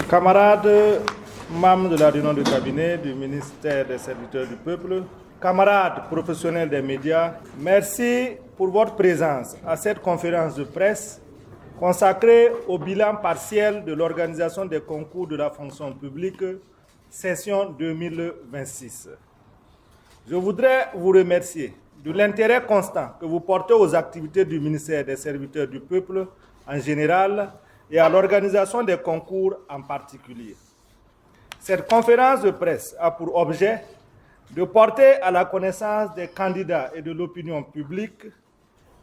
Camarades membres de la réunion de cabinet du ministère des Serviteurs du Peuple, camarades professionnels des médias, merci pour votre présence à cette conférence de presse consacrée au bilan partiel de l'organisation des concours de la fonction publique, session 2026. Je voudrais vous remercier de l'intérêt constant que vous portez aux activités du ministère des Serviteurs du Peuple en général et à l'organisation des concours en particulier. Cette conférence de presse a pour objet de porter à la connaissance des candidats et de l'opinion publique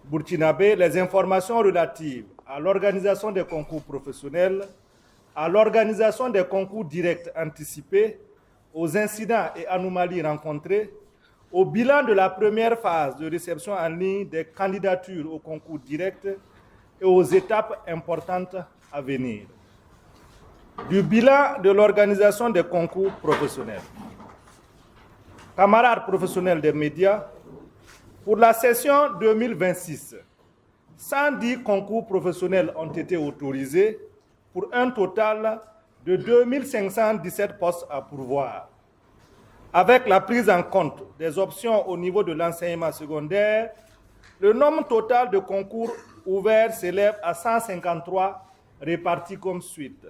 burkinabé les informations relatives à l'organisation des concours professionnels, à l'organisation des concours directs anticipés, aux incidents et anomalies rencontrés, au bilan de la première phase de réception en ligne des candidatures au concours direct et aux étapes importantes à venir. Du bilan de l'organisation des concours professionnels. Camarades professionnels des médias, pour la session 2026, 110 concours professionnels ont été autorisés pour un total de 2517 postes à pourvoir. Avec la prise en compte des options au niveau de l'enseignement secondaire, le nombre total de concours ouverts s'élève à 153 répartis comme suite.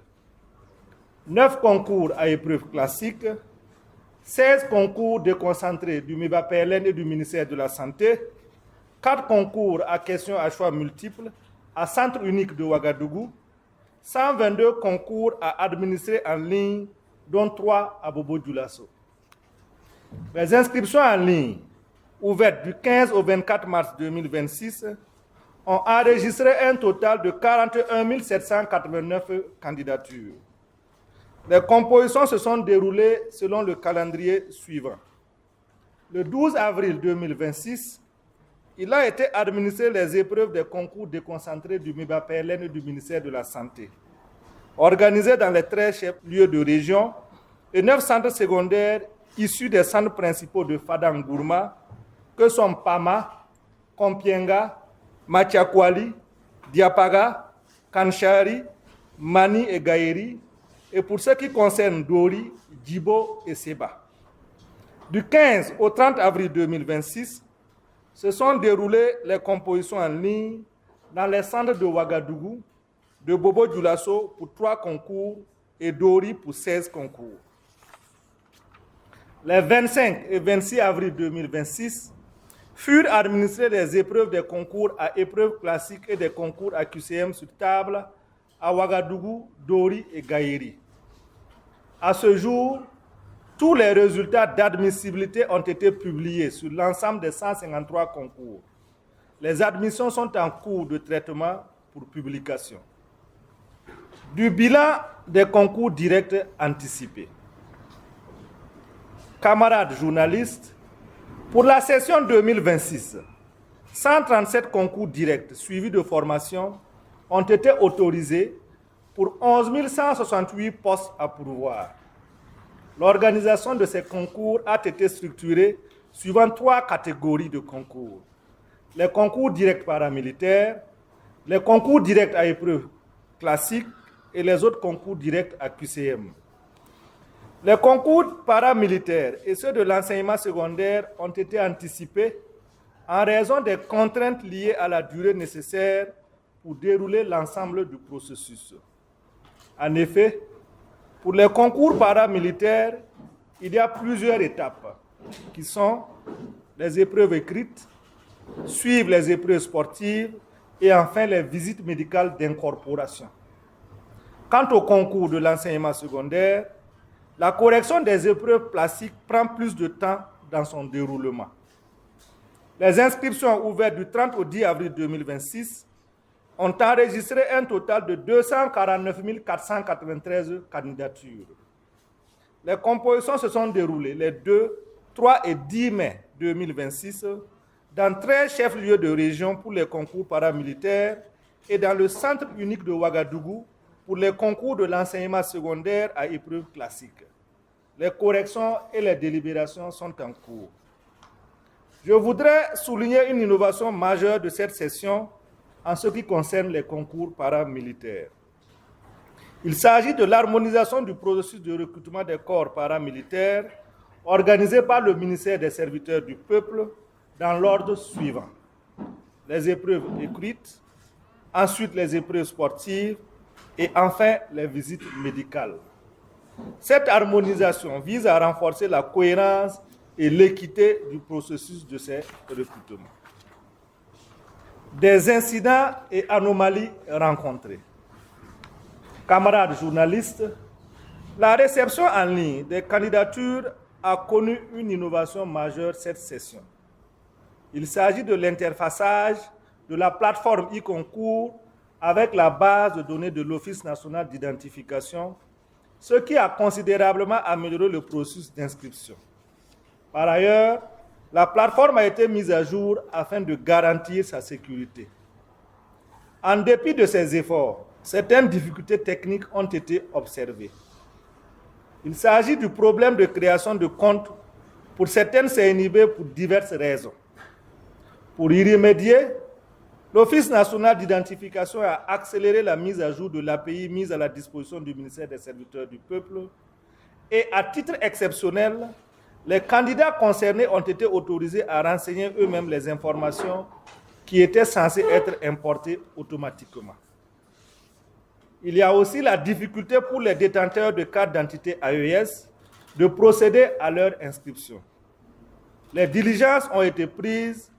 9 concours à épreuve classique, 16 concours déconcentrés du MEBA-PLN et du ministère de la Santé, 4 concours à questions à choix multiples à Centre unique de Ouagadougou, 122 concours à administrer en ligne, dont 3 à Bobo-Dioulasso. Les inscriptions en ligne, ouvertes du 15 au 24 mars 2026, ont enregistré un total de 41 789 candidatures. Les compositions se sont déroulées selon le calendrier suivant. Le 12 avril 2026, il a été administré les épreuves des concours déconcentrés du MEBA-PLN et du ministère de la Santé, organisés dans les 13 chefs-lieux de région et 9 centres secondaires issus des centres principaux de Fadang-Gourma, que sont Pama, Kompienga, Machakwali, Diapaga, Kanchari, Mani et Gaïri, et pour ce qui concerne Dori, Djibo et Seba. Du 15 au 30 avril 2026, se sont déroulées les compositions en ligne dans les centres de Ouagadougou, de Bobo-Dioulasso pour 3 concours et Dori pour 16 concours. Les 25 et 26 avril 2026 furent administrées les épreuves des concours à épreuves classiques et des concours à QCM sur table à Ouagadougou, Dori et Gaïri. À ce jour, tous les résultats d'admissibilité ont été publiés sur l'ensemble des 153 concours. Les admissions sont en cours de traitement pour publication. Du bilan des concours directs anticipés. Camarades journalistes, pour la session 2026, 137 concours directs suivis de formation ont été autorisés pour 11 168 postes à pourvoir. L'organisation de ces concours a été structurée suivant 3 catégories de concours. Les concours directs paramilitaires, les concours directs à épreuve classique et les autres concours directs à QCM. Les concours paramilitaires et ceux de l'enseignement secondaire ont été anticipés en raison des contraintes liées à la durée nécessaire pour dérouler l'ensemble du processus. En effet, pour les concours paramilitaires, il y a plusieurs étapes qui sont les épreuves écrites, suivent les épreuves sportives et enfin les visites médicales d'incorporation. Quant au concours de l'enseignement secondaire, la correction des épreuves classiques prend plus de temps dans son déroulement. Les inscriptions ouvertes du 30 au 10 avril 2026 ont enregistré un total de 249 493 candidatures. Les compositions se sont déroulées les 2, 3 et 10 mai 2026 dans 13 chefs-lieux de région pour les concours paramilitaires et dans le centre unique de Ouagadougou pour les concours de l'enseignement secondaire à épreuve classique. Les corrections et les délibérations sont en cours. Je voudrais souligner une innovation majeure de cette session en ce qui concerne les concours paramilitaires. Il s'agit de l'harmonisation du processus de recrutement des corps paramilitaires organisé par le ministère des Serviteurs du Peuple dans l'ordre suivant. Les épreuves écrites, ensuite les épreuves sportives et enfin les visites médicales. Cette harmonisation vise à renforcer la cohérence et l'équité du processus de ces recrutements. Des incidents et anomalies rencontrés. Camarades journalistes, la réception en ligne des candidatures a connu une innovation majeure cette session. Il s'agit de l'interfaçage de la plateforme e-concours avec la base de données de l'Office national d'identification, ce qui a considérablement amélioré le processus d'inscription. Par ailleurs, la plateforme a été mise à jour afin de garantir sa sécurité. En dépit de ces efforts, certaines difficultés techniques ont été observées. Il s'agit du problème de création de comptes pour certaines CNIB pour diverses raisons. Pour y remédier, l'Office national d'identification a accéléré la mise à jour de l'API mise à la disposition du ministère des Serviteurs du Peuple et, à titre exceptionnel, les candidats concernés ont été autorisés à renseigner eux-mêmes les informations qui étaient censées être importées automatiquement. Il y a aussi la difficulté pour les détenteurs de cartes d'identité AES de procéder à leur inscription. Les diligences ont été prises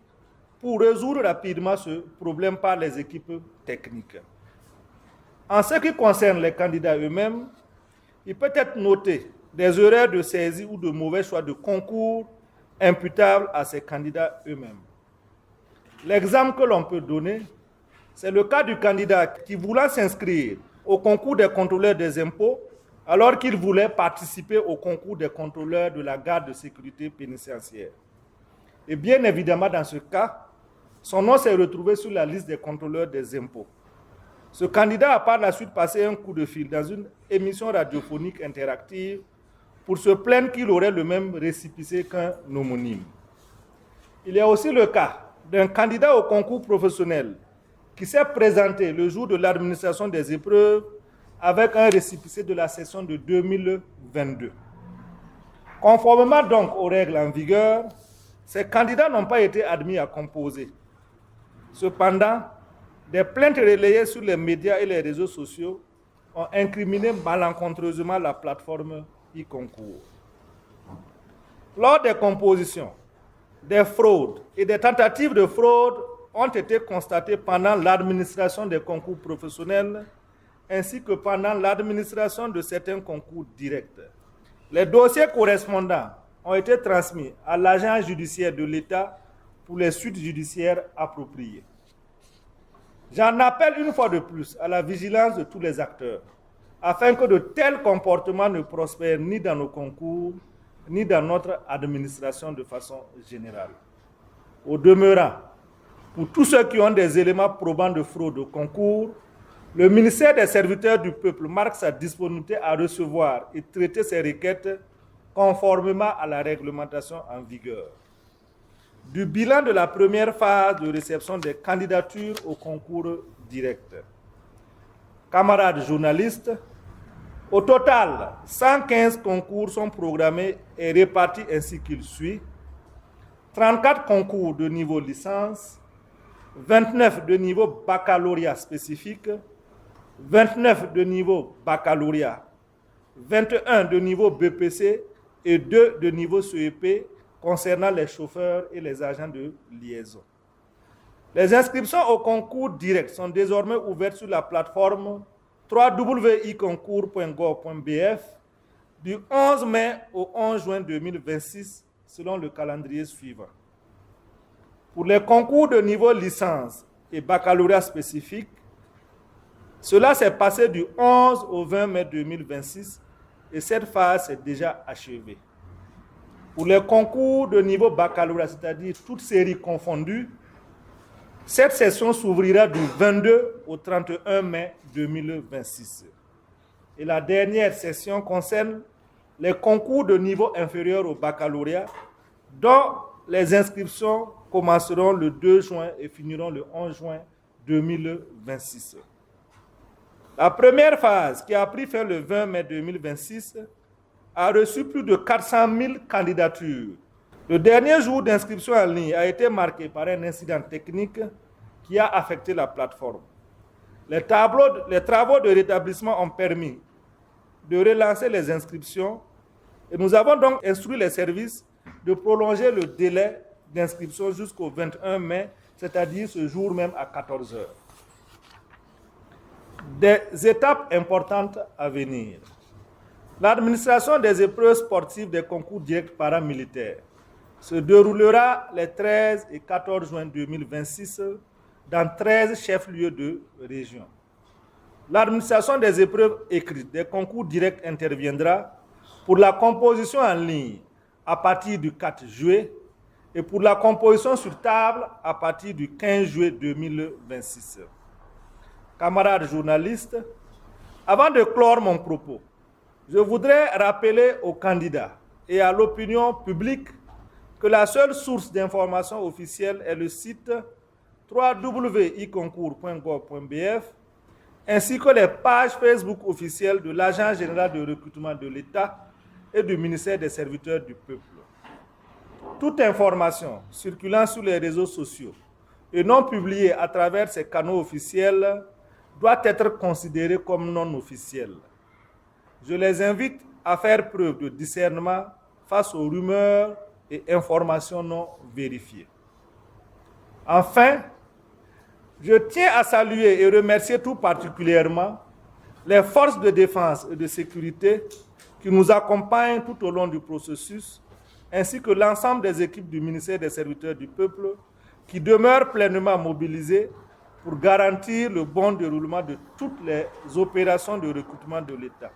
pour résoudre rapidement ce problème par les équipes techniques. En ce qui concerne les candidats eux-mêmes, il peut être noté des erreurs de saisie ou de mauvais choix de concours imputables à ces candidats eux-mêmes. L'exemple que l'on peut donner, c'est le cas du candidat qui voulant s'inscrire au concours des contrôleurs des impôts alors qu'il voulait participer au concours des contrôleurs de la garde de sécurité pénitentiaire. Et bien évidemment, dans ce cas, son nom s'est retrouvé sur la liste des contrôleurs des impôts. Ce candidat a par la suite passé un coup de fil dans une émission radiophonique interactive pour se plaindre qu'il aurait le même récépissé qu'un homonyme. Il y a aussi le cas d'un candidat au concours professionnel qui s'est présenté le jour de l'administration des épreuves avec un récépissé de la session de 2022. Conformément donc aux règles en vigueur, ces candidats n'ont pas été admis à composer. Cependant, des plaintes relayées sur les médias et les réseaux sociaux ont incriminé malencontreusement la plateforme e-concours. Lors des compositions, des fraudes et des tentatives de fraude ont été constatées pendant l'administration des concours professionnels ainsi que pendant l'administration de certains concours directs. Les dossiers correspondants ont été transmis à l'agent judiciaire de l'État pour les suites judiciaires appropriées. J'en appelle une fois de plus à la vigilance de tous les acteurs, afin que de tels comportements ne prospèrent ni dans nos concours, ni dans notre administration de façon générale. Au demeurant, pour tous ceux qui ont des éléments probants de fraude au concours, le ministère des Serviteurs du Peuple marque sa disponibilité à recevoir et traiter ces requêtes conformément à la réglementation en vigueur. Du bilan de la première phase de réception des candidatures au concours direct. Camarades journalistes, au total, 115 concours sont programmés et répartis ainsi qu'il suit. 34 concours de niveau licence, 29 de niveau baccalauréat spécifique, 29 de niveau baccalauréat, 21 de niveau BPC et 2 de niveau CEP concernant les chauffeurs et les agents de liaison. Les inscriptions au concours direct sont désormais ouvertes sur la plateforme www.iconcours.gov.bf du 11 mai au 11 juin 2026 selon le calendrier suivant. Pour les concours de niveau licence et baccalauréat spécifique, cela s'est passé du 11 au 20 mai 2026 et cette phase est déjà achevée. Pour les concours de niveau baccalauréat, c'est-à-dire toutes séries confondues, cette session s'ouvrira du 22 au 31 mai 2026. Et la dernière session concerne les concours de niveau inférieur au baccalauréat, dont les inscriptions commenceront le 2 juin et finiront le 11 juin 2026. La première phase, qui a pris fin le 20 mai 2026, a reçu plus de 400 000 candidatures. Le dernier jour d'inscription en ligne a été marqué par un incident technique qui a affecté la plateforme. Les travaux de rétablissement ont permis de relancer les inscriptions et nous avons donc instruit les services de prolonger le délai d'inscription jusqu'au 21 mai, c'est-à-dire ce jour même à 14 heures. Des étapes importantes à venir. L'administration des épreuves sportives des concours directs paramilitaires se déroulera les 13 et 14 juin 2026 dans 13 chefs-lieux de région. L'administration des épreuves écrites des concours directs interviendra pour la composition en ligne à partir du 4 juillet et pour la composition sur table à partir du 15 juillet 2026. Camarades journalistes, avant de clore mon propos, je voudrais rappeler aux candidats et à l'opinion publique que la seule source d'information officielle est le site www.iconcours.gov.bf ainsi que les pages Facebook officielles de l'Agence générale de recrutement de l'État et du ministère des serviteurs du peuple. Toute information circulant sur les réseaux sociaux et non publiée à travers ces canaux officiels doit être considérée comme non officielle. Je les invite à faire preuve de discernement face aux rumeurs et informations non vérifiées. Enfin, je tiens à saluer et remercier tout particulièrement les forces de défense et de sécurité qui nous accompagnent tout au long du processus, ainsi que l'ensemble des équipes du ministère des Serviteurs du Peuple qui demeurent pleinement mobilisées pour garantir le bon déroulement de toutes les opérations de recrutement de l'État.